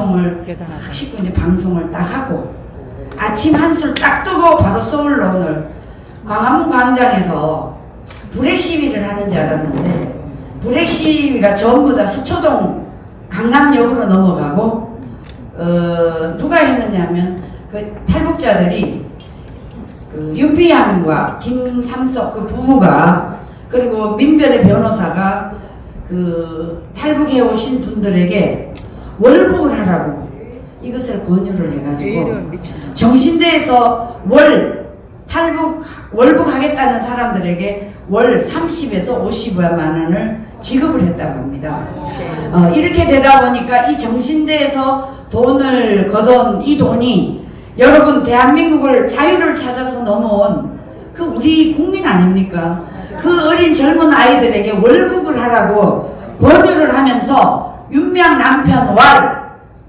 방송을 딱 씻고 이제 방송을 딱 하고 아침 한술 딱 뜨고 바로 서울로 오늘 광화문 광장에서 불행 시위를 하는 줄 알았는데 불행 시위가 전부 다 서초동 강남역으로 넘어가고 누가 했느냐면 그 탈북자들이 그 윤비양과 김삼석 그 부부가 그리고 민변의 변호사가 그 탈북해 오신 분들에게 월북을 하라고 이것을 권유를 해가지고 정신대에서 월북하겠다는 사람들에게 월 30에서 50만 원을 지급을 했다고 합니다. 이렇게 되다 보니까 이 정신대에서 돈을 거둔 이 돈이 여러분 대한민국을 자유를 찾아서 넘어온 그 우리 국민 아닙니까? 그 어린 젊은 아이들에게 월북을 하라고 권유를 하면서 윤미향 남편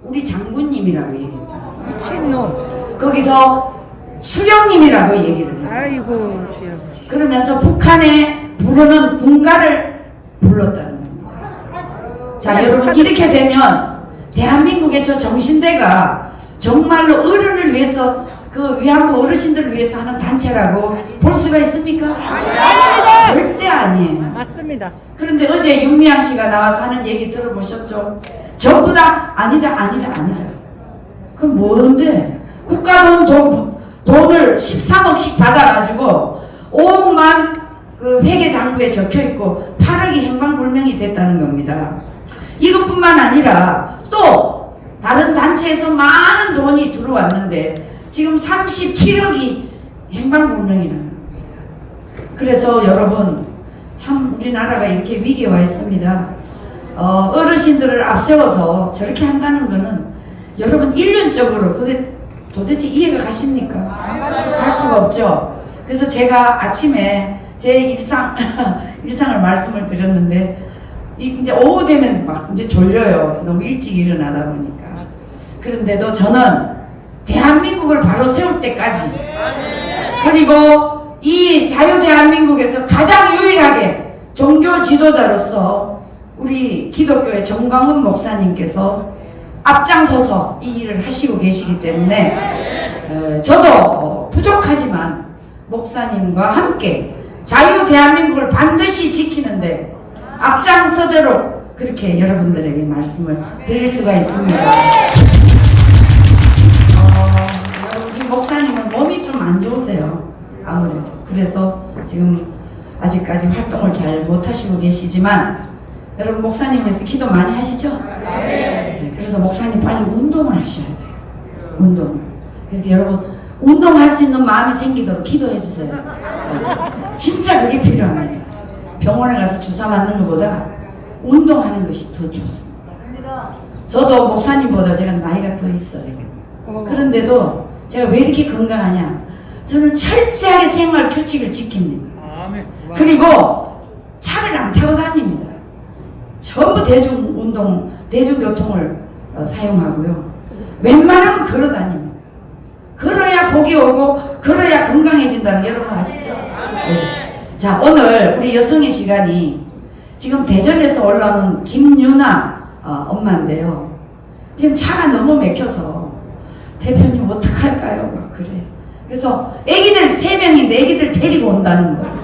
우리 장군님이라고 얘기했다. 미친놈. 거기서 수령님이라고 얘기를 했다. 아이고 주여. 그러면서 북한에 부르는 군가를 불렀다는 겁니다. 자 여러분 이렇게 되면 대한민국의 저 정신대가 정말로 어른을 위해서 그 위안부 어르신들을 위해서 하는 단체라고 볼 수가 있습니까? 아닙니다. 절대 아니에요. 맞습니다. 그런데 어제 윤미향 씨가 나와서 하는 얘기 들어보셨죠? 전부 다 아니다. 그럼 뭔데? 국가 돈을 13억씩 받아가지고 5억만 그 회계장부에 적혀있고 8억이 행방불명이 됐다는 겁니다. 이것뿐만 아니라 또 다른 단체에서 많은 돈이 들어왔는데 지금 37억이 행방불명이라는 겁니다. 그래서 여러분 참 우리나라가 이렇게 위기에 와 있습니다. 어르신들을 앞세워서 저렇게 한다는 거는 여러분 일륜적으로 그게 도대체 이해가 가십니까? 갈 수가 없죠. 그래서 제가 아침에 제 일상을 말씀을 드렸는데 이제 오후 되면 막 이제 졸려요. 너무 일찍 일어나다 보니까. 그런데도 저는 대한민국을 바로 세울 때까지 그리고 이 자유대한민국에서 가장 유일하게 종교 지도자로서 우리 기독교의 정광훈 목사님께서 앞장서서 이 일을 하시고 계시기 때문에 저도 부족하지만 목사님과 함께 자유대한민국을 반드시 지키는데 앞장서도록 그렇게 여러분들에게 말씀을 드릴 수가 있습니다. 여러분 지금 목사님은 몸이 좀 안 좋으세요. 아무래도 그래서 지금 아직까지 활동을 잘 못하시고 계시지만 여러분 목사님에서 기도 많이 하시죠? 네, 그래서 목사님 빨리 운동을 하셔야 돼요. 운동을. 그래서 여러분 운동할 수 있는 마음이 생기도록 기도해 주세요. 진짜 그게 필요합니다. 병원에 가서 주사 맞는 것보다 운동하는 것이 더 좋습니다. 저도 목사님보다 제가 나이가 더 있어요. 그런데도 제가 왜 이렇게 건강하냐? 저는 철저하게 생활 규칙을 지킵니다. 그리고 차를 안 타고 다닙니다. 전부 대중교통을 사용하고요. 웬만하면 걸어 다닙니다. 걸어야 복이 오고 걸어야 건강해진다는 거 여러분 아시죠? 네. 자 오늘 우리 여성의 시간이 지금 대전에서 올라오는 김유나 엄마인데요. 지금 차가 너무 막혀서 대표님 어떡할까요? 막 그래. 그래서 애기들 3명인데 애기들 데리고 온다는 거예요.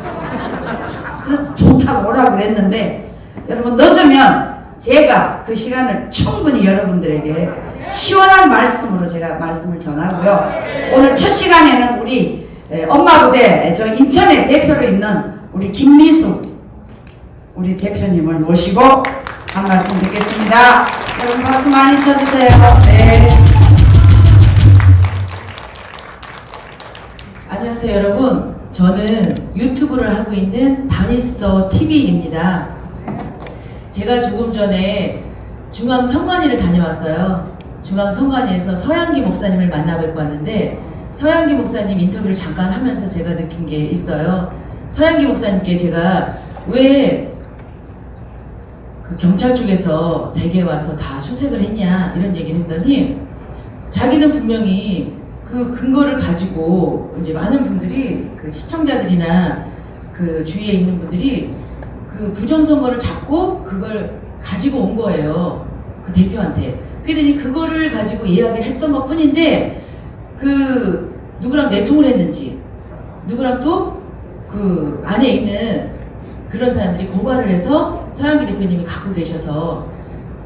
그래서 좋다고 오라고 그랬는데 여러분 늦으면 제가 그 시간을 충분히 여러분들에게 시원한 말씀으로 제가 말씀을 전하고요. 오늘 첫 시간에는 우리 엄마 부대 저 인천에 대표로 있는 우리 김미숙 우리 대표님을 모시고 한 말씀 듣겠습니다. 여러분 박수 많이 쳐주세요. 네. 안녕하세요 여러분. 저는 유튜브를 하고 있는 다니스터 TV입니다. 제가 조금 전에 중앙성관위를 다녀왔어요. 중앙성관위에서 서양기 목사님을 만나 뵙고 왔는데 서양기 목사님 인터뷰를 잠깐 하면서 제가 느낀 게 있어요. 서양기 목사님께 제가 왜 그 경찰 쪽에서 댁에 와서 다 수색을 했냐 이런 얘기를 했더니 자기는 분명히 그 근거를 가지고 이제 많은 분들이 그 시청자들이나 그 주위에 있는 분들이 그 부정선거를 잡고 그걸 가지고 온 거예요. 그 대표한테. 그랬더니 그거를 가지고 이야기를 했던 것 뿐인데 그 누구랑 내통을 했는지 누구랑 또 그 안에 있는 그런 사람들이 고발을 해서 서양기 대표님이 갖고 계셔서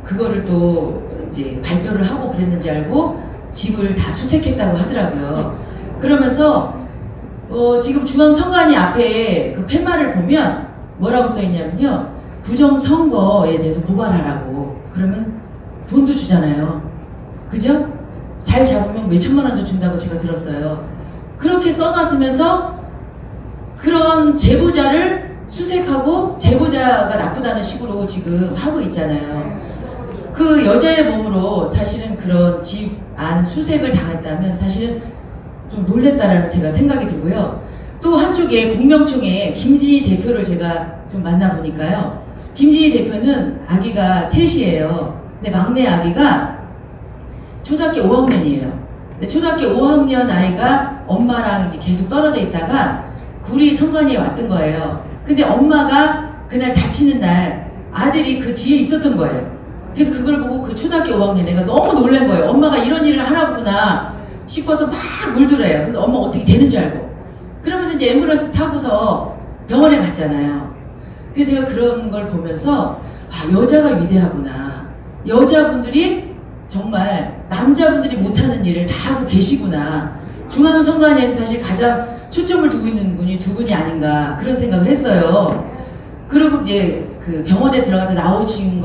그거를 또 이제 발표를 하고 그랬는지 알고 집을 다 수색했다고 하더라고요. 그러면서 지금 중앙선관위 앞에 그 팻말을 보면 뭐라고 써있냐면요. 부정선거에 대해서 고발하라고. 그러면 돈도 주잖아요. 그죠? 잘 잡으면 몇 천만 원도 준다고 제가 들었어요. 그렇게 써놨으면서 그런 제보자를 수색하고 제보자가 나쁘다는 식으로 지금 하고 있잖아요. 그 여자의 몸으로 사실은 그런 집 안 수색을 당했다면 사실은 좀 놀랬다라는 제가 생각이 들고요. 또 한쪽에 국명총회 김진희 대표를 제가 좀 만나보니까요. 김진희 대표는 아기가 셋이에요. 근데 막내 아기가 초등학교 5학년이에요. 근데 초등학교 5학년 아이가 엄마랑 이제 계속 떨어져 있다가 구리 선관위에 왔던 거예요. 근데 엄마가 그날 다치는 날 아들이 그 뒤에 있었던 거예요. 그래서 그걸 보고 그 초등학교 5학년 애가 너무 놀란 거예요. 엄마가 이런 일을 하나 보구나 싶어서 막 물들어요. 그래서 엄마 어떻게 되는 줄 알고. 그러면서 이제 앰뷸런스 타고서 병원에 갔잖아요. 그래서 제가 그런 걸 보면서 아, 여자가 위대하구나. 여자분들이 정말 남자분들이 못하는 일을 다 하고 계시구나. 중앙선관위에서 사실 가장 초점을 두고 있는 분이 두 분이 아닌가 그런 생각을 했어요. 그리고 이제 그 병원에 들어가다 나오시는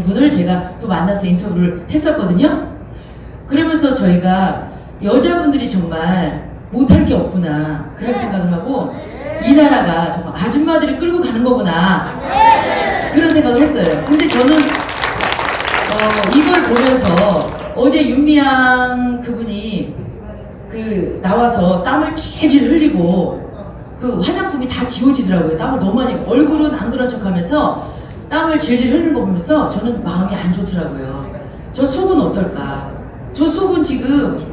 분을 제가 또 만나서 인터뷰를 했었거든요. 그러면서 저희가 여자분들이 정말 못할 게 없구나 그런 생각을 하고 이 나라가 정말 아줌마들이 끌고 가는 거구나 그런 생각을 했어요. 근데 저는 이걸 보면서 어제 윤미향 그분이 그 나와서 땀을 질질 흘리고 그 화장품이 다 지워지더라고요. 땀을 너무 많이 얼굴은 안 그런 척하면서 땀을 질질 흘리는 거 보면서 저는 마음이 안 좋더라고요. 저 속은 어떨까? 저 속은 지금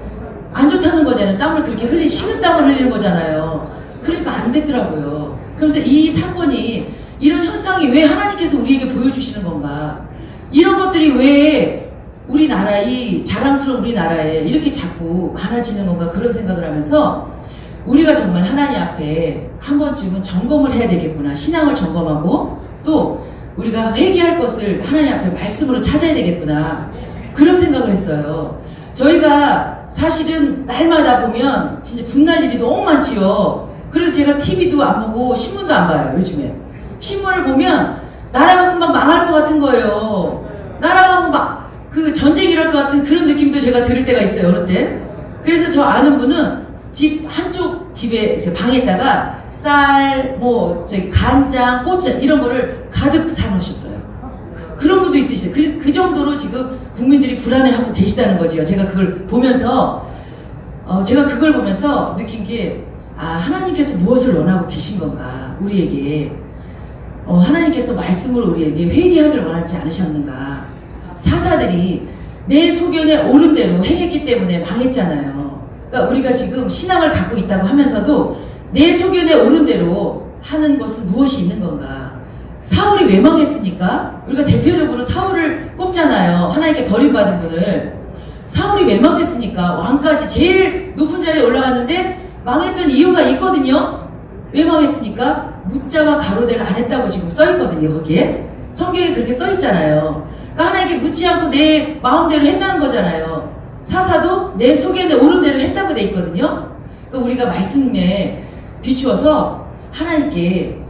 안 좋다는 거잖아요. 땀을 그렇게 식은 땀을 흘리는 거잖아요. 그러니까 안 되더라고요. 그러면서 이 사건이 이런 현상이 왜 하나님께서 우리에게 보여주시는 건가? 이런 것들이 왜 우리나라 이 자랑스러운 우리나라에 이렇게 자꾸 많아지는 건가 그런 생각을 하면서 우리가 정말 하나님 앞에 한 번쯤은 점검을 해야 되겠구나. 신앙을 점검하고 또 우리가 회개할 것을 하나님 앞에 말씀으로 찾아야 되겠구나. 그런 생각을 했어요. 저희가 사실은 날마다 보면 진짜 분날 일이 너무 많지요. 그래서 제가 TV도 안 보고 신문도 안 봐요. 요즘에 신문을 보면 나라가 금방 망할 것 같은 거예요. 나라가 뭐 막 그 전쟁 일어날 것 같은 그런 느낌도 제가 들을 때가 있어요. 어느 때. 그래서 저 아는 분은 집 한쪽 집에 방에다가 쌀, 뭐 저기 간장, 고추 이런 거를 가득 사놓으셨어요. 그런 분도 있으시죠. 그 정도로 지금 국민들이 불안해하고 계시다는 거지요. 제가 그걸 보면서 제가 그걸 보면서 느낀 게 하나님께서 무엇을 원하고 계신 건가 우리에게 하나님께서 말씀으로 우리에게 회개하기를 원하지 않으셨는가. 사사들이 내 소견에 옳은 대로 행했기 때문에 망했잖아요. 그러니까 우리가 지금 신앙을 갖고 있다고 하면서도 내 소견에 옳은 대로 하는 것은 무엇이 있는 건가. 사울이 왜 망했습니까? 우리가 대표적으로 사울을 꼽잖아요. 하나님께 버림받은 분을. 사울이 왜 망했습니까? 왕까지 제일 높은 자리에 올라갔는데 망했던 이유가 있거든요. 왜 망했습니까? 묻자와 가로대를 안 했다고 지금 써있거든요. 거기에 성경에 그렇게 써있잖아요. 그러니까 하나님께 묻지 않고 내 마음대로 했다는 거잖아요. 사사도 내 소견에 옳은 대로 했다고 돼 있거든요. 그러니까 우리가 말씀에 비추어서 하나님께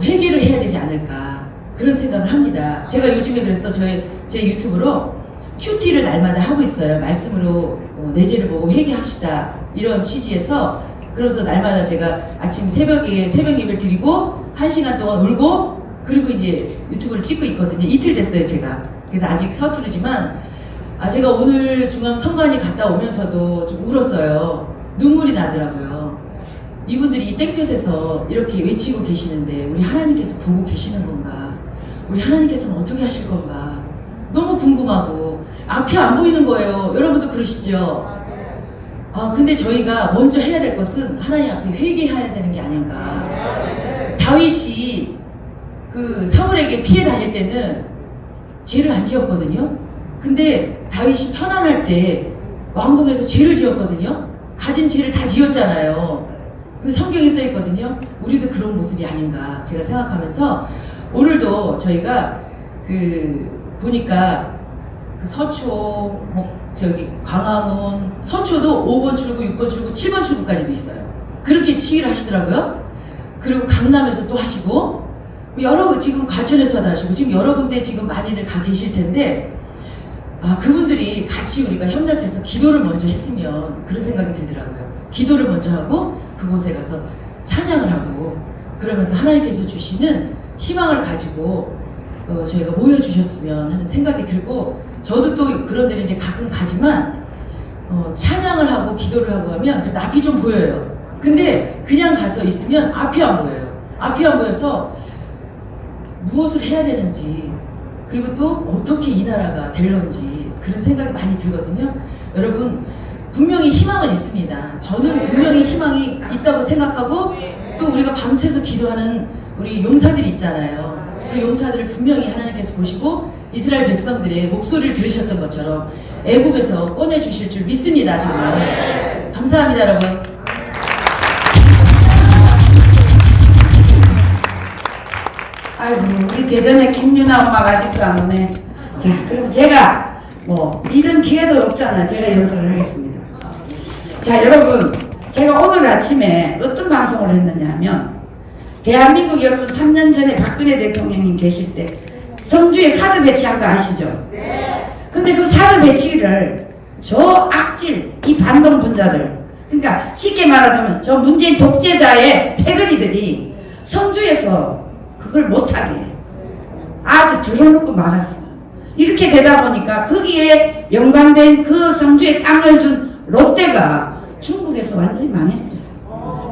회개를 해야 되지 않을까 그런 생각을 합니다. 제가 요즘에 그래서 제 유튜브로 큐티를 날마다 하고 있어요. 말씀으로 내 죄를 보고 회개합시다 이런 취지에서. 그래서 날마다 제가 아침 새벽에 새벽 예배를 드리고 1시간 동안 울고 그리고 이제 유튜브를 찍고 있거든요. 이틀 됐어요 제가. 그래서 아직 서투르지만 제가 오늘 중앙선관위 갔다 오면서도 좀 울었어요. 눈물이 나더라고요. 이분들이 이 땡볕에서 이렇게 외치고 계시는데 우리 하나님께서 보고 계시는 건가? 우리 하나님께서는 어떻게 하실 건가? 너무 궁금하고 앞이 안 보이는 거예요. 여러분도 그러시죠? 근데 저희가 먼저 해야 될 것은 하나님 앞에 회개해야 되는 게 아닌가. 다윗이 그 사울에게 피해 다닐 때는 죄를 안 지었거든요. 근데 다윗이 편안할 때 왕국에서 죄를 지었거든요. 가진 죄를 다 지었잖아요. 근데 성경에 써 있거든요. 우리도 그런 모습이 아닌가 제가 생각하면서 오늘도 저희가 보니까 서초, 광화문, 서초도 5번 출구, 6번 출구, 7번 출구까지도 있어요. 그렇게 치유를 하시더라고요. 그리고 강남에서 또 하시고 지금 과천에서도 하시고 지금 여러 군데 지금 많이들 가 계실 텐데 그분들이 같이 우리가 협력해서 기도를 먼저 했으면 그런 생각이 들더라고요. 기도를 먼저 하고 그곳에 가서 찬양을 하고 그러면서 하나님께서 주시는 희망을 가지고 저희가 모여주셨으면 하는 생각이 들고 저도 또 그런 데를 이제 가끔 가지만 찬양을 하고 기도를 하고 하면 그래도 앞이 좀 보여요. 근데 그냥 가서 있으면 앞이 안 보여요. 앞이 안 보여서 무엇을 해야 되는지 그리고 또 어떻게 이 나라가 될런지 그런 생각이 많이 들거든요. 여러분 분명히 희망은 있습니다. 저는 분명히 희망이 있다고 생각하고 또 우리가 밤새서 기도하는 우리 용사들이 있잖아요. 그 용사들을 분명히 하나님께서 보시고 이스라엘 백성들의 목소리를 들으셨던 것처럼 애굽에서 꺼내주실 줄 믿습니다. 정말 감사합니다 여러분. 아이고 우리 대전에 김유나 엄마가 아직도 안 오네. 자 그럼 제가 이런 기회도 없잖아요. 제가 연설을 하겠습니다. 자 여러분 제가 오늘 아침에 어떤 방송을 했느냐 하면 대한민국 여러분 3년 전에 박근혜 대통령님 계실 때 성주에 사드 배치한 거 아시죠? 근데 그 사드 배치를 저 악질 이 반동 분자들 그러니까 쉽게 말하자면 저 문재인 독재자의 패거리들이 성주에서 그걸 못하게 아주 들어놓고 말았어. 이렇게 되다 보니까 거기에 연관된 그 성주에 땅을 준 롯데가 중국에서 완전히 망했어요.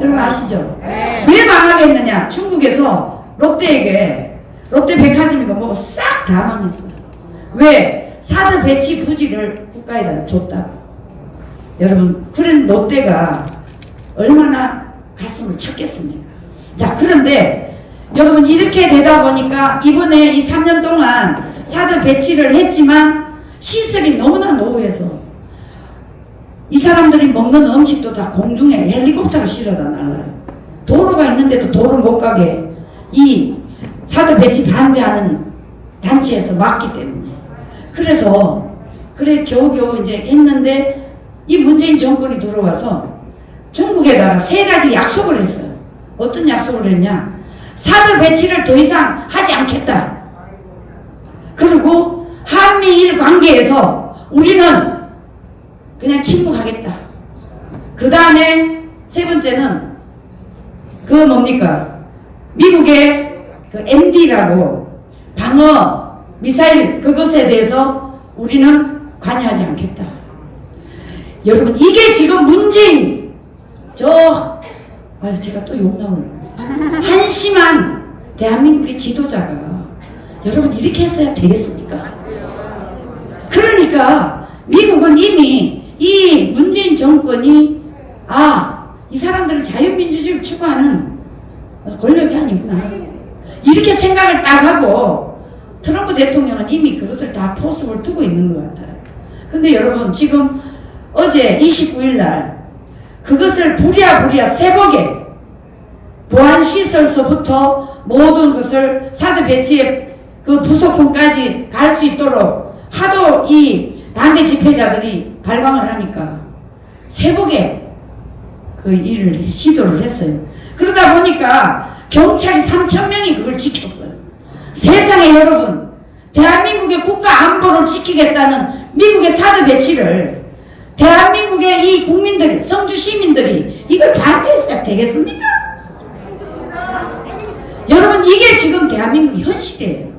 여러분 아시죠? 왜 망하게 했느냐? 중국에서 롯데 백화점이고 뭐 싹 다 망했어요. 왜? 사드 배치 부지를 국가에다 줬다고. 여러분 그런 롯데가 얼마나 가슴을 쳤겠습니까? 자 그런데 여러분 이렇게 되다 보니까 이번에 이 3년 동안 사드 배치를 했지만 시설이 너무나 노후해서 이 사람들이 먹는 음식도 다 공중에 헬리콥터로 실어다 날라요. 도로가 있는데도 도로 못 가게 이 사드 배치 반대하는 단체에서 막기 때문에 그래서 겨우겨우 이제 했는데 이 문재인 정권이 들어와서 중국에다가 3가지 약속을 했어요. 어떤 약속을 했냐? 사드 배치를 더 이상 하지 않겠다. 그리고 한미일 관계에서 우리는 그냥 침묵하겠다. 그 다음에 3번째는 뭡니까? 미국의 MD라고 방어 미사일 그것에 대해서 우리는 관여하지 않겠다. 여러분 이게 지금 문재인 제가 또 욕 나오려고 한심한 대한민국의 지도자가 여러분 이렇게 했어야 되겠습니까? 그러니까 미국은 이미 이 문재인 정권이 이 사람들은 자유민주주의를 추구하는 권력이 아니구나 이렇게 생각을 딱 하고 트럼프 대통령은 이미 그것을 다 포섭을 두고 있는 것 같아요. 근데 여러분 지금 어제 29일 날 그것을 부랴부랴 세복에 보안시설서부터 모든 것을 사드 배치의 그 부속품까지 갈 수 있도록 하도 이 반대 집회자들이 발광을 하니까 세복에 그 일을 시도를 했어요. 그러다 보니까 경찰이 3,000명이 그걸 지켰어요. 세상에 여러분 대한민국의 국가 안보를 지키겠다는 미국의 사드 배치를 대한민국의 이 국민들이 성주 시민들이 이걸 반대했어야 되겠습니까? 여러분 이게 지금 대한민국 현실이에요.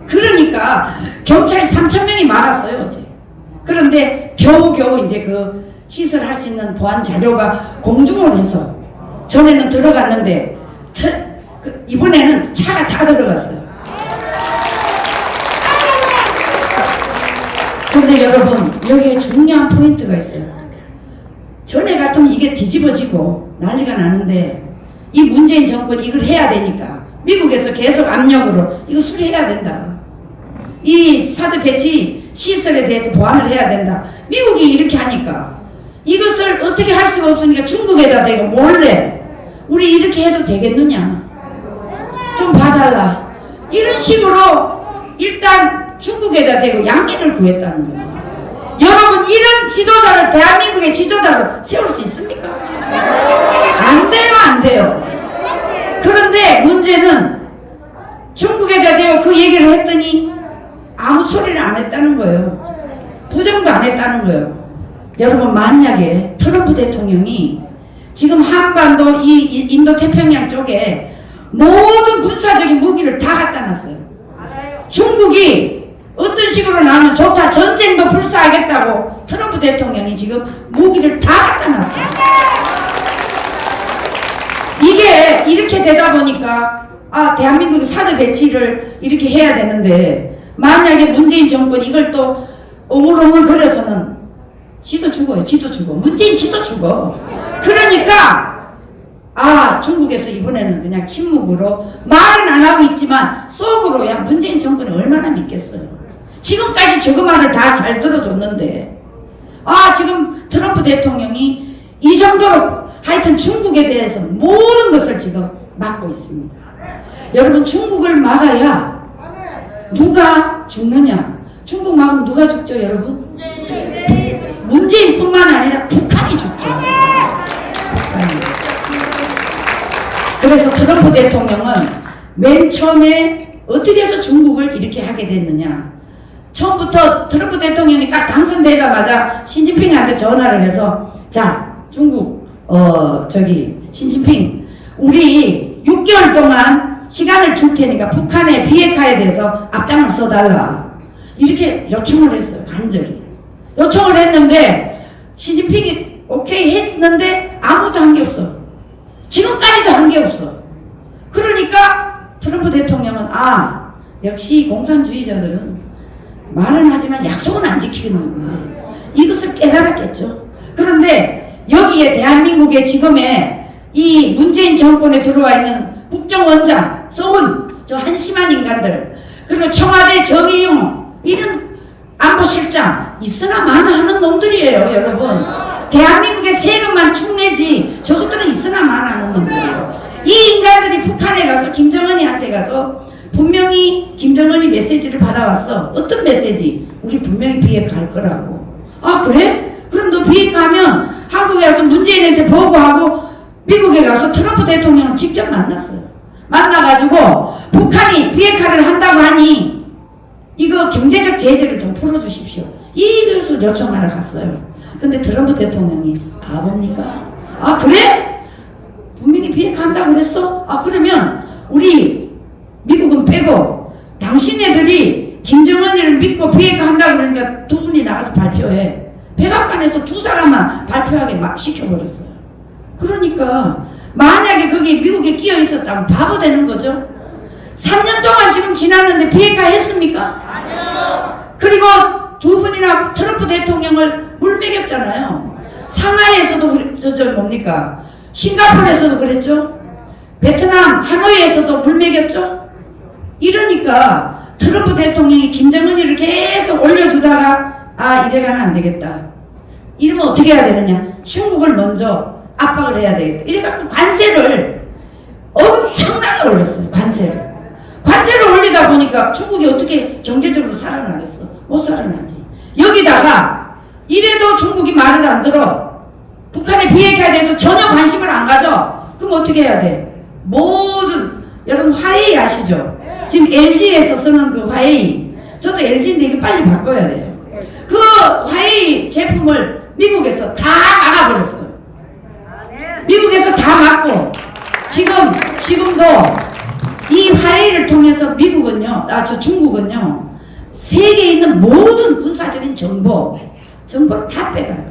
그러니까 경찰이 3,000명이 많았어요 어제. 그런데 겨우겨우 이제 그 시설할 수 있는 보안 자료가 공중을 해서 전에는 들어갔는데 이번에는 차가 다 들어갔어요. 근데 여러분 여기에 중요한 포인트가 있어요. 전에 같으면 이게 뒤집어지고 난리가 나는데 이 문재인 정권 이걸 해야 되니까 미국에서 계속 압력으로 이거 수리해야 된다. 이 사드 배치 시설에 대해서 보완을 해야 된다. 미국이 이렇게 하니까 이것을 어떻게 할 수가 없으니까 중국에다 대고 몰래 우리 이렇게 해도 되겠느냐, 좀 봐달라, 이런 식으로 일단 중국에다 대고 양해를 구했다는 거예요. 여러분, 이런 지도자를 대한민국의 지도자로 세울 수 있습니까? 안 돼요, 안 돼요. 그런데 문제는 중국에다 대고 그 얘기를 했더니 아무 소리를 안 했다는 거예요. 부정도 안 했다는 거예요. 여러분, 만약에 트럼프 대통령이 지금 한반도 이 인도 태평양 쪽에 모든 군사적인 무기를 다 갖다 놨어요. 중국이 어떤 식으로 나오면 좋다, 전쟁도 불사하겠다고 트럼프 대통령이 지금 무기를 다 갖다 놨어요. 이게 이렇게 되다 보니까 대한민국이 사드 배치를 이렇게 해야 되는데, 만약에 문재인 정권 이걸 또 어물어물 거려서는 지도 죽어요. 지도 죽어. 문재인 지도 죽어. 그러니까 중국에서 이번에는 그냥 침묵으로 말은 안 하고 있지만 속으로 야 문재인 정권을 얼마나 믿겠어요. 지금까지 저거 말을 다 잘 들어줬는데 지금 트럼프 대통령이 이 정도로 하여튼 중국에 대해서 모든 것을 지금 막고 있습니다. 여러분, 중국을 막아야 누가 죽느냐? 중국 막으면 누가 죽죠, 여러분? 문재인뿐만 아니라 북한이 죽죠. 북한이. 그래서 트럼프 대통령은 맨 처음에 어떻게 해서 중국을 이렇게 하게 됐느냐? 처음부터 트럼프 대통령이 딱 당선되자마자 시진핑한테 전화를 해서, 자, 중국 시진핑, 우리 6개월 동안 시간을 줄 테니까 북한의 비핵화에 대해서 앞장을 써달라, 이렇게 요청을 했어요. 간절히 요청을 했는데 시진핑이 오케이 했는데 아무도 한 게 없어. 지금까지도 한 게 없어. 그러니까 트럼프 대통령은 역시 공산주의자들은 말은 하지만 약속은 안 지키는구나, 이것을 깨달았겠죠. 그런데 여기에 대한민국의 지금의 이 문재인 정권에 들어와 있는 국정원장, 서훈, 저 한심한 인간들, 그리고 청와대 정의용, 이런 안보실장, 있으나 마나 하는 놈들이에요, 여러분. 대한민국의 세금만 축내지 저것들은 있으나 마나 하는 놈들이에요. 이 인간들이 북한에 가서 김정은이한테 가서 분명히 김정은이 메시지를 받아왔어. 어떤 메시지? 우리 분명히 비핵화할 거라고. 그래? 그럼 너 비핵화하면 한국에 가서 문재인한테 보고하고 미국에 가서 트럼프 대통령을 직접 만났어요. 만나가지고 북한이 비핵화를 한다고 하니 이거 경제적 제재를 좀 풀어주십시오, 이것을 요청하러 갔어요. 근데 트럼프 대통령이 바보입니까? 그래? 분명히 비핵화한다고 그랬어? 그러면 우리 미국은 빼고 당신네들이 김정은이를 믿고 비핵화한다고 그러니까 두 분이 나가서 발표해. 백악관에서 두 사람만 발표하게 막 시켜버렸어요. 그러니까 만약에 거기 미국에 끼어 있었다면 바보 되는 거죠. 3년 동안 지금 지났는데 비핵화 했습니까? 아니요. 그리고 두 분이나 트럼프 대통령을 물먹였잖아요. 상하이에서도 뭡니까? 싱가포르에서도 그랬죠. 베트남 하노이에서도 물먹였죠. 이러니까 트럼프 대통령이 김정은이를 계속 올려주다가 이래가면 안 되겠다, 이러면 어떻게 해야 되느냐? 중국을 먼저 압박을 해야 되겠다. 이래갖고 관세를 엄청나게 올렸어요. 관세를 올리다 보니까 중국이 어떻게 경제적으로 살아나겠어? 못 살아나지. 여기다가 이래도 중국이 말을 안 들어. 북한의 비핵화에 대해서 전혀 관심을 안 가져. 그럼 어떻게 해야 돼? 모든, 여러분 화웨이 아시죠? 지금 LG에서 쓰는 그 화웨이, 저도 LG인데 이거 빨리 바꿔야 돼요. 그 화웨이 제품을 미국에서 다 막아버렸어요. 미국에서 다 막고 지금도 이 화웨이를 통해서 미국은요, 중국은요, 세계에 있는 모든 군사적인 정보를 다 빼가요.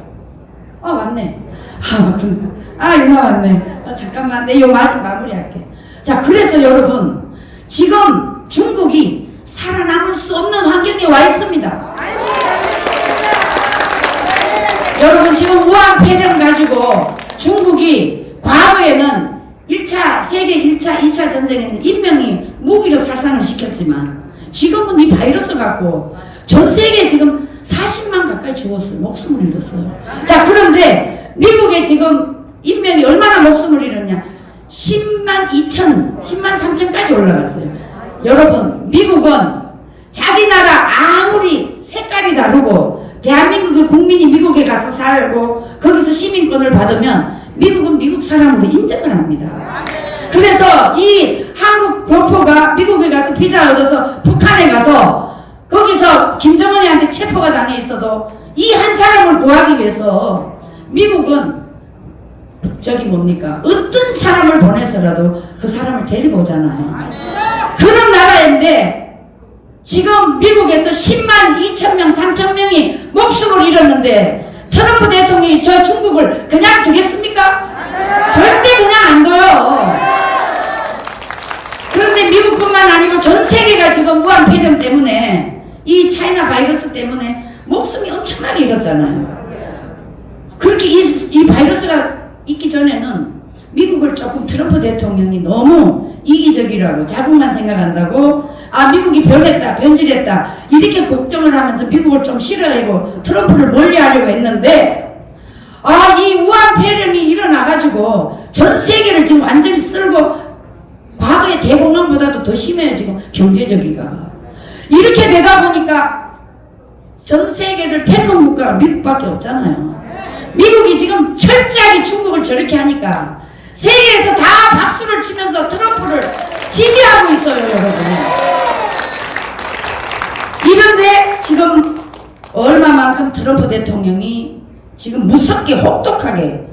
왔네. 유나 왔네. 잠깐만, 내 요 마무리할게. 자, 그래서 여러분, 지금 중국이 살아남을 수 없는 환경에 와 있습니다. 여러분, 지금 우한 폐렴 가지고 중국이 과거에는 세계 1차, 2차 전쟁에는 인명이 무기로 살상을 시켰지만 지금은 이 바이러스 갖고 전 세계에 지금 40만 가까이 죽었어요. 목숨을 잃었어요. 자, 그런데 미국에 지금 인명이 얼마나 목숨을 잃었냐? 10만 2천, 10만 3천까지 올라갔어요. 여러분, 미국은 자기 나라 아무리 색깔이 다르고 대한민국의 국민이 미국에 가서 살고 거기서 시민권을 받으면 미국은 미국 사람으로 인정을 합니다. 그래서 이 한국 교포가 미국에 가서 비자 얻어서 북한에 가서 거기서 김정은이한테 체포가 당해 있어도 이 한 사람을 구하기 위해서 미국은 저기 뭡니까? 어떤 사람을 보내서라도 그 사람을 데리고 오잖아요. 그런 나라인데 지금 미국에서 10만 2천 명, 3천 명이 목숨을 잃었는데 트럼프 대통령이 저 중국을 그냥 두겠습니까? 절대 그냥 안 둬요. 그런데 미국뿐만 아니고 전 세계가 지금 우한 폐렴 때문에 이 차이나 바이러스 때문에 목숨이 엄청나게 잃었잖아요. 그렇게 이 바이러스가 있기 전에는 미국을 조금 트럼프 대통령이 너무 이기적이라고 자국만 생각한다고 아 미국이 변했다 변질했다 이렇게 걱정을 하면서 미국을 좀 싫어하고 트럼프를 멀리하려고 했는데 아 이 우한 폐렴이 일어나가지고 전 세계를 지금 완전히 쓸고 과거의 대공황보다도 더 심해요. 지금 경제적이가 이렇게 되다 보니까 전 세계를 패권 국가가 미국밖에 없잖아요. 미국이 지금 철저하게 중국을 저렇게 하니까 세계에서 다 박수를 치면서 트럼프를 지지하고 있어요, 여러분. 이런데 지금 얼마만큼 트럼프 대통령이 지금 무섭게 혹독하게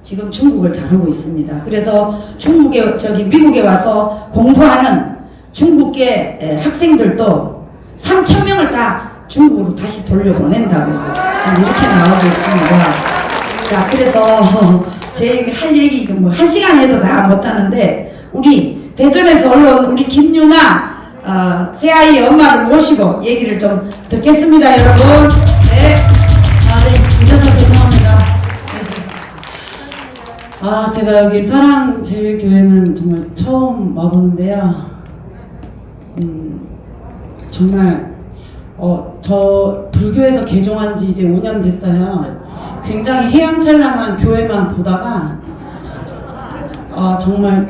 지금 중국을 다루고 있습니다. 그래서 미국에 와서 공부하는 중국계 학생들도 3,000명을 다 중국으로 다시 돌려보낸다고 지금 이렇게 나오고 있습니다. 자, 그래서 제 할 얘기 뭐 1시간 해도 다 못하는데 우리 대전에서 올라온 우리 김유나 새아이 엄마를 모시고 얘기를 좀 듣겠습니다, 여러분. 네. 네, 늦어서 죄송합니다. 제가 여기 사랑제일교회는 정말 처음 와보는데요. 정말 저 불교에서 개종한 지 이제 5년 됐어요. 굉장히 휘황찬란한 교회만 보다가 정말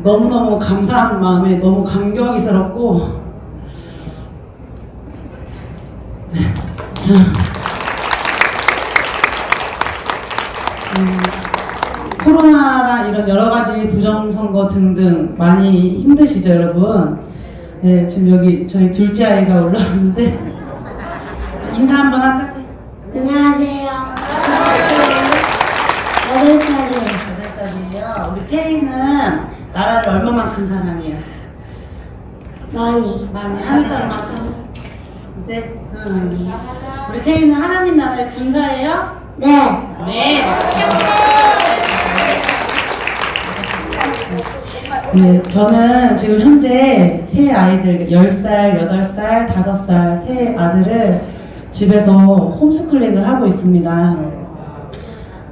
너무너무 감사한 마음에 너무 감격이스럽고 코로나랑 이런 여러가지 부정선거 등등 많이 힘드시죠, 여러분? 네, 지금 여기 저희 둘째 아이가 올라왔는데 인사 한번 할까요? 안녕하세요. 8살이에요. 8살이에요. 우리 태희는 나라를 얼마만큼 사랑해요? 많이. 한 달만큼? 네. 우리 태희는 하나님 나라의 군사예요? 네. 네. 네, 저는 지금 현재 세 아이들 10살, 8살, 5살 세 아들을 집에서 홈스쿨링을 하고 있습니다.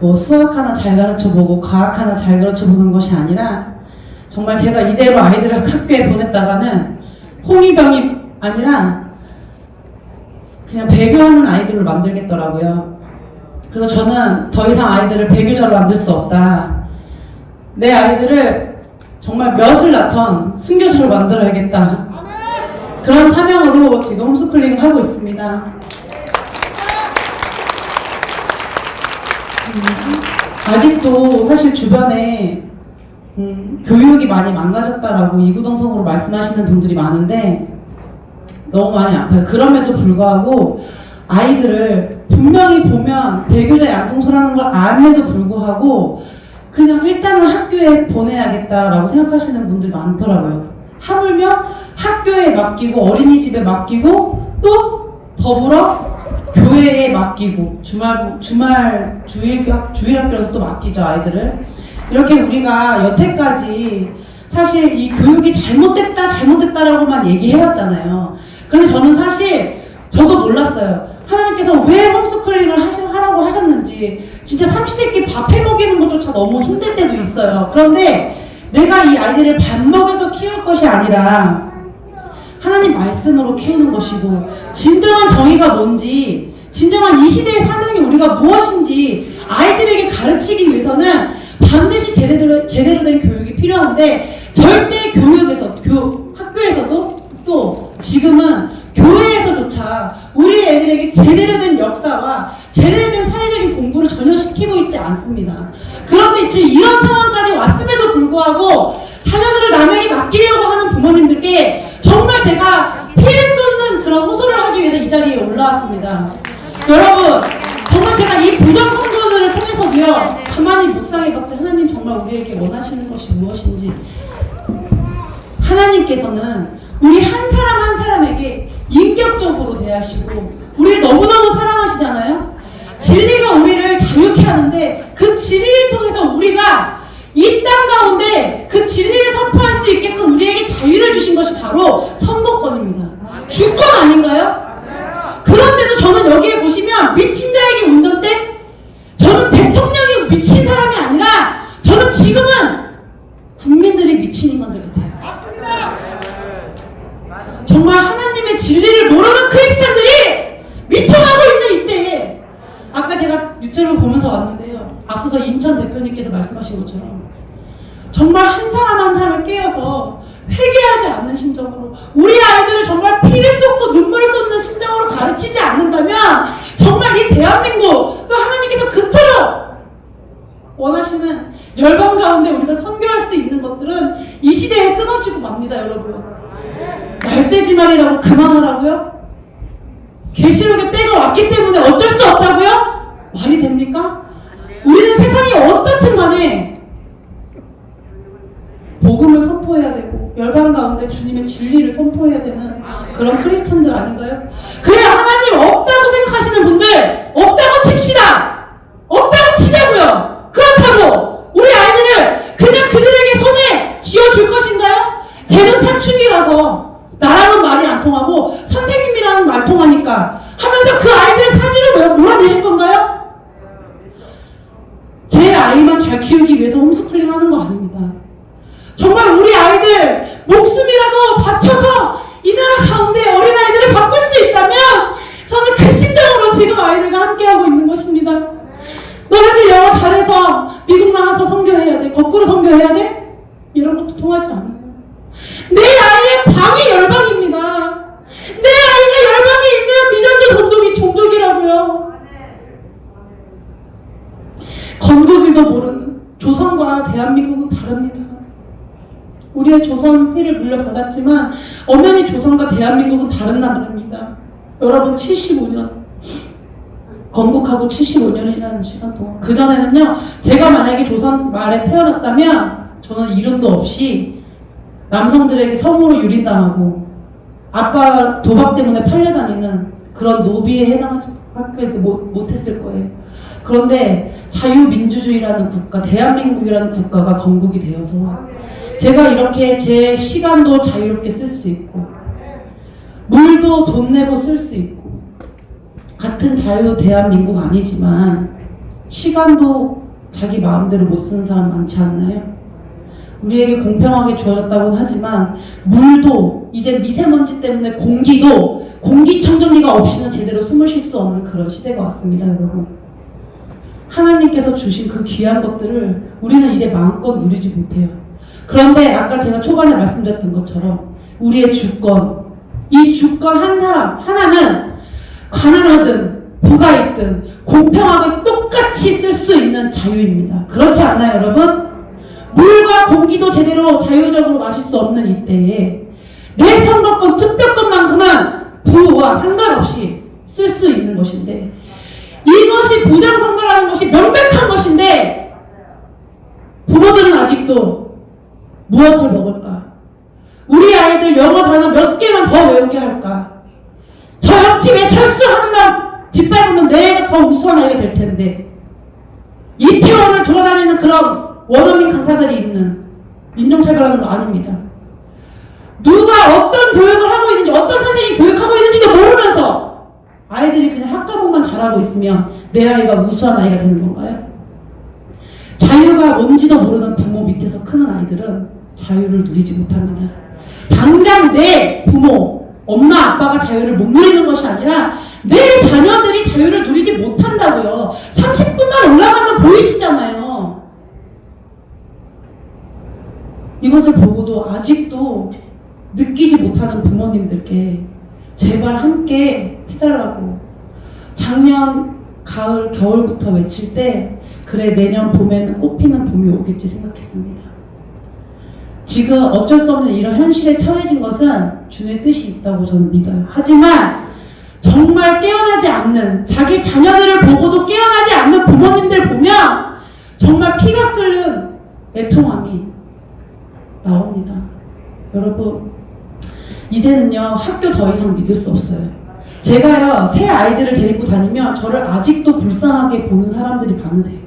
뭐 수학 하나 잘 가르쳐보고 과학 하나 잘 가르쳐보는 것이 아니라 정말 제가 이대로 아이들을 학교에 보냈다가는 홍위병이 아니라 그냥 배교하는 아이들로 만들겠더라고요. 그래서 저는 더 이상 아이들을 배교자로 만들 수 없다. 내 아이들을 정말 몇을 낳던 순교자로 만들어야겠다. 그런 사명으로 지금 홈스쿨링을 하고 있습니다. 아직도 사실 주변에 교육이 많이 망가졌다라고 이구동성으로 말씀하시는 분들이 많은데 너무 많이 아파요. 그럼에도 불구하고 아이들을 분명히 보면 배교자 양성소라는 걸 암에도 불구하고 그냥 일단은 학교에 보내야겠다라고 생각하시는 분들이 많더라고요. 하물며 학교에 맡기고 어린이집에 맡기고 또 더불어 교회에 맡기고 주일학교에서 또 맡기죠, 아이들을. 이렇게 우리가 여태까지 사실 이 교육이 잘못됐다라고만 얘기해왔잖아요. 그런데 저는 사실 저도 몰랐어요. 하나님께서 왜 홈스쿨링을 하라고 하셨는지. 진짜 삼시세끼 밥 해먹이는 것조차 너무 힘들 때도 있어요. 그런데 내가 이 아이들을 밥 먹여서 키울 것이 아니라 하나님 말씀으로 키우는 것이고, 진정한 정의가 뭔지, 진정한 이 시대의 사명이 우리가 무엇인지 아이들에게 가르치기 위해서는 반드시 제대로 된 교육이 필요한데, 절대 학교에서도 또 지금은 교회에서조차 우리 애들에게 제대로 된 역사와 제대로 된 사회적인 공부를 전혀 시키고 있지 않습니다. 그런데 지금 이런 상황까지 왔음에도 불구하고 자녀들을 남에게 맡기려고 하는 부모님들께 정말 제가 피를 쏟는 그런 호소를 하기 위해서 이 자리에 올라왔습니다. 여러분, 정말 제가 이 부정선거들을 통해서도요, 가만히 묵상해봤을 때 하나님 정말 우리에게 원하시는 것이 무엇인지, 하나님께서는 우리 한 사람 한 사람에게 인격적으로 대하시고 우리를 너무너무 사랑하시잖아요. 진리가 우리를 자유케 하는데, 그 진리를 통해서 우리가 이 땅 가운데 그 진리를 선포할 수 있게끔 우리에게 자유를 주신 것이 바로 선거권입니다. 주권 아닌가요? 그런데도 저는 여기에 보시면 미친 자에게 운전대? 저는 대통령이 미친 사람이 아니라 저는 지금은 국민들이 미친 인간들 같아요. 정말 하나님의 진리를 모르는 크리스찬들이 미쳐가고 있는 이때에, 아까 제가 유튜브를 보면서 왔는데요, 앞서서 인천 대표님께서 말씀하신 것처럼 정말 한 사람 한 사람을 깨어서 회개하지 않는 심정으로, 우리 아이들을 정말 피를 쏟고 눈물을 쏟는 심정으로 가르치지 않는다면 정말 이 대한민국, 또 하나님께서 그토록 원하시는 열방 가운데 우리가 선교할 수 있는 것들은 이 시대에 끊어지고 맙니다. 여러분, 말세지말이라고 그만하라고요? 계시록의 때가 왔기 때문에 어쩔 수 없다고요? 말이 됩니까? 우리는 세상이 어떻든 간에 복음을 선포해야 되고 열방 가운데 주님의 진리를 선포해야 되는 그런 크리스천들 아닌가요? 그래, 하나님 없다고 생각하시는 분들 없다고 칩시다. 없다고 치자고요. 그렇다고 우리 아이들을 그냥 그들에게 손에 쥐어줄 것인가요? 쟤는 사춘기라서 나랑은 말이 안 통하고 선생님이랑은 말 통하니까 하면서 그 아이들을 사지로 몰아내실 건가요? 제 아이만 잘 키우기 위해서 홈스쿨링 하는 거 아닙니다. 정말 우리 아이들 목숨이라도 바쳐서 이 나라 가운데 어린아이들을 바꿀 수 있다면 저는 그 심정으로 지금 아이들과 함께하고 있는 것입니다. 너네들 영어 잘해서 미국 나가서 선교해야 돼, 거꾸로 선교해야 돼? 이런 것도 통하지 않아요. 내 아이의 방이 열방입니다. 내 아이가 열방에 있는 미전도 동독이 종족이라고요. 건국일도 모르는 조선과 대한민국은 다릅니다. 우리의 조선 피를 물려받았지만 엄연히 조선과 대한민국은 다른 나라입니다. 여러분, 75년 건국하고 75년이라는 시간 동안, 그전에는요, 제가 만약에 조선 말에 태어났다면 저는 이름도 없이 남성들에게 성으로 유린당하고 아빠 도박 때문에 팔려다니는 그런 노비에 해당하지 못했을 거예요. 그런데 자유민주주의라는 국가, 대한민국이라는 국가가 건국이 되어서 제가 이렇게 제 시간도 자유롭게 쓸 수 있고 물도 돈 내고 쓸 수 있고, 같은 자유 대한민국 아니지만 시간도 자기 마음대로 못 쓰는 사람 많지 않나요? 우리에게 공평하게 주어졌다고는 하지만 물도 이제 미세먼지 때문에 공기도 공기청정기가 없이는 제대로 숨을 쉴 수 없는 그런 시대가 왔습니다. 여러분, 하나님께서 주신 그 귀한 것들을 우리는 이제 마음껏 누리지 못해요. 그런데 아까 제가 초반에 말씀드렸던 것처럼 우리의 주권, 이 주권 한 사람 하나는 가난하든 부가 있든 공평하게 똑같이 쓸 수 있는 자유입니다. 그렇지 않나요, 여러분? 물과 공기도 제대로 자유적으로 마실 수 없는 이때에 내 선거권, 투표권만큼은 부와 상관없이 쓸 수 있는 것인데, 이것이 부정선거라는 것이 명백한 것인데 부모들은 아직도 무엇을 먹을까? 우리 아이들 영어 단어 몇 개만 더 외우게 할까? 저 옆집에 철수 한 명 짓밟으면 내가 더 우수한 아이가 될 텐데, 이태원을 돌아다니는 그런 원어민 강사들이 있는 인종차별하는 거 아닙니다. 누가 어떤 교육을 하고 있는지, 어떤 선생님이 교육하고 있는지도 모르면서 아이들이 그냥 학과목만 잘하고 있으면 내 아이가 우수한 아이가 되는 건가요? 자유가 뭔지도 모르는 부모 밑에서 크는 아이들은 자유를 누리지 못합니다. 당장 내 부모, 엄마, 아빠가 자유를 못 누리는 것이 아니라 내 자녀들이 자유를 누리지 못한다고요. 30분만 올라가면 보이시잖아요. 이것을 보고도 아직도 느끼지 못하는 부모님들께 제발 함께 해달라고 작년 가을, 겨울부터 외칠 때 그래 내년 봄에는 꽃피는 봄이 오겠지 생각했습니다. 지금 어쩔 수 없는 이런 현실에 처해진 것은 주님의 뜻이 있다고 저는 믿어요. 하지만 정말 깨어나지 않는, 자기 자녀들을 보고도 깨어나지 않는 부모님들 보면 정말 피가 끓는 애통함이 나옵니다. 여러분, 이제는요 학교 더 이상 믿을 수 없어요. 제가요 새 아이들을 데리고 다니면 저를 아직도 불쌍하게 보는 사람들이 많으세요.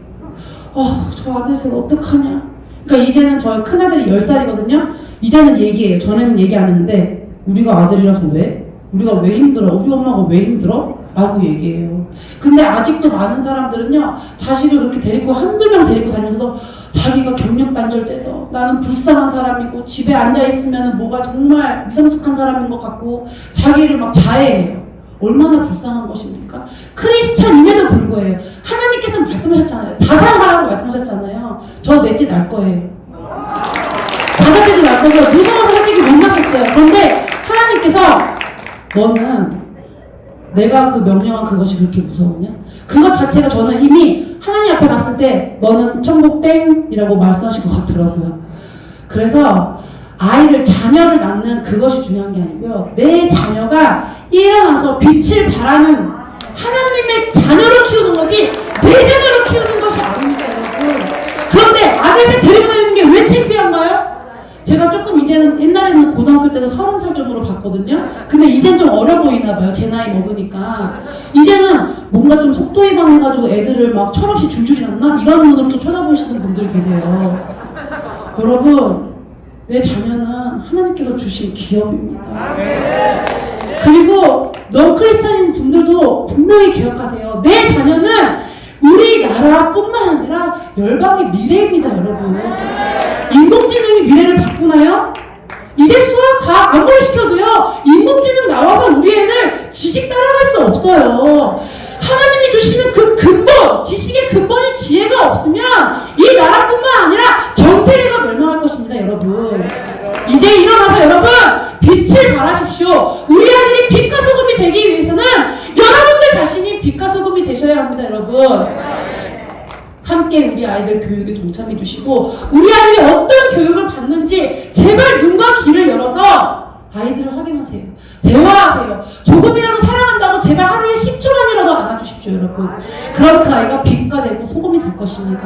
저 아들 셋 어떡하냐. 그러니까 이제는 저희 큰아들이 10살이거든요. 이제는 얘기해요. 전에는 얘기 안 했는데 우리가 아들이라서 왜? 우리가 왜 힘들어? 우리 엄마가 왜 힘들어? 라고 얘기해요. 근데 아직도 많은 사람들은요 자식을 그렇게 데리고 한두 명 데리고 다니면서도 자기가 경력 단절돼서 나는 불쌍한 사람이고 집에 앉아있으면 뭐가 정말 미성숙한 사람인 것 같고 자기를 막 자해해요. 얼마나 불쌍한 것입니까? 크리스찬임에도 불구해요. 하나님께서 말씀하셨잖아요. 다산하라고 말씀하셨잖아요. 저 넷째 날 거예요. 5개도 날 거고요. 무서워서 솔직히 못 낳았어요. 그런데 하나님께서 너는 내가 그 명령한 그것이 그렇게 무서우냐? 그것 자체가 저는 이미 하나님 앞에 갔을 때 너는 천국 땡이라고 말씀하신 것 같더라고요. 그래서 아이를, 자녀를 낳는 그것이 중요한 게 아니고요. 내 자녀가 일어나서 빛을 발하는 하나님의 자녀로 키우는 거지 내 자녀로 키우는 것이 아닙니다, 여러분. 그런데 아들 셋 데리고 다니는 게 왜 창피한가요? 제가 조금 이제는 옛날에는 고등학교 때도 30살 정도로 봤거든요. 근데 이젠 좀 어려 보이나 봐요. 제 나이 먹으니까. 이제는 뭔가 좀 속도 위반해가지고 애들을 막 철없이 줄줄이 낳나? 이런 눈으로 좀 쳐다보시는 분들 계세요. 여러분, 내 자녀는 하나님께서 주신 기업입니다. 그리고 넌크리스찬인 분들도 분명히 기억하세요. 내 자녀는 우리나라뿐만 아니라 열방의 미래입니다, 여러분. 인공지능이 미래를 바꾸나요? 이제 수학, 과학 아무리 시켜도요 인공지능 나와서 우리 애들 지식 따라갈 수 없어요. 하나님이 주시는 그 근본, 지식의 근본인 지혜가 없으면 이 나라뿐만 아니라 전 세계가 멸망할 것입니다, 여러분. 이제 일어나서 여러분 빛을 발하십시오. 우리 아들이 빛과 소금이 되기 위해서는 여러분들 자신이 빛과 소금이 되셔야 합니다, 여러분. 함께 우리 아이들 교육에 동참해 주시고 우리 아이들이 어떤 교육을 받는지 제발 눈과 귀를 열어서 아이들을 확인하세요. 대화하세요. 조금이라도 사랑한다고 제발 하루에 10초만이라도 안아주십시오, 여러분. 그럼 그 아이가 빛과 되고 소금이 될 것입니다.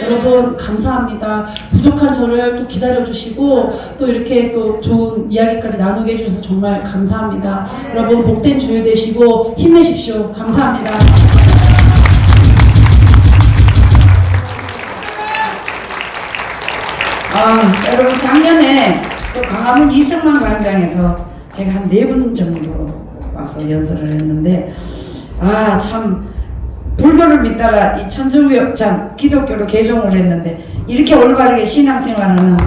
여러분 감사합니다. 부족한 저를 또 기다려주시고 또 이렇게 또 좋은 이야기까지 나누게 해주셔서 정말 감사합니다. 여러분 복된 주일 되시고 힘내십시오. 감사합니다. 여러분 작년에 또 광화문 이승만 광장에서 제가 한 4분 정도 와서 연설을 했는데 참 불교를 믿다가 이 천주교장 기독교로 개종을 했는데 이렇게 올바르게 신앙생활하는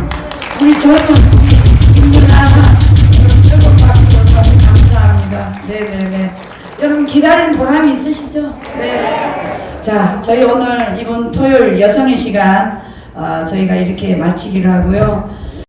우리 젊은 김윤아 여러분 감사합니다. 네네네. 여러분 기다린 보람이 있으시죠? 네. 자, 저희 오늘 이번 토요일 여성의 시간 저희가 이렇게 마치기로 하고요.